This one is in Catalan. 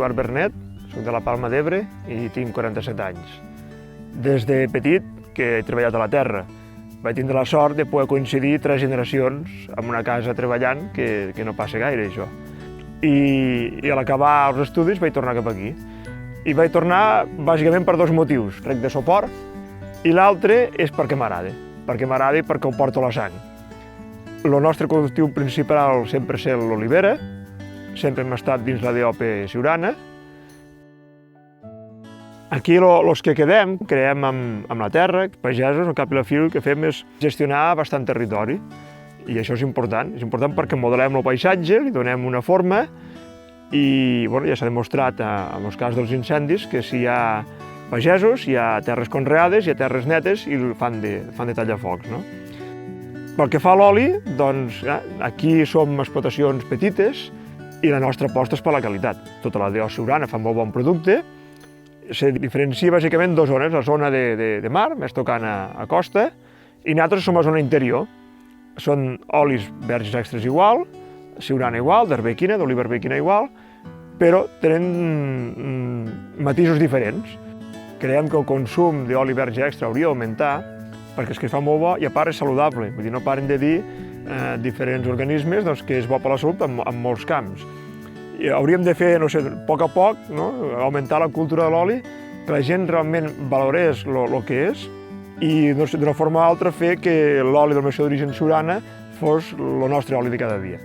Eduard Bernet, soc de la Palma d'Ebre i tinc 47 anys. Des de petit que he treballat a la terra. Vaig tindre la sort de poder coincidir 3 generacions en una casa treballant, que no passa gaire, això. I a l'acabar els estudis vaig tornar cap aquí. I vaig tornar bàsicament per 2 motius. Rec de suport i l'altre és perquè m'agrada. Perquè m'agrada i perquè ho porto a la sang. El nostre cultiu principal sempre és l'olivera, sempre hem estat dins la DOP Siurana. Aquí els que quedem, creem amb la terra, pagesos, al cap i la fi el que fem és gestionar bastant territori. I això és important perquè modelem el paisatge, li donem una forma i ja s'ha demostrat en els casos dels incendis que si hi ha pagesos, hi ha terres conreades, hi ha terres netes i fan de tallafocs. Pel que fa a l'oli, doncs aquí som explotacions petites i la nostra aposta és per la qualitat. Tota la DO Siurana fa molt bon producte. Se diferencia bàsicament 2 zones, la zona de mar, més tocant a costa, i nosaltres som a zona interior. Són olis verges extres igual, Siurana igual, d'arbequina, d'oliva arbequina igual, però tenen matisos diferents. Creiem que el consum d'oli verge extra hauria d'augmentar, perquè és que es fa molt bo i a part és saludable. Vull dir, no paren de dir diferents organismes que és bo per la salut en molts camps. I hauríem de fer, no sé, a poc, augmentar la cultura de l'oli, que la gent realment valorés el que és i d'una forma o altra fer que l'oli del meu d'origen Siurana fos el nostre oli de cada dia.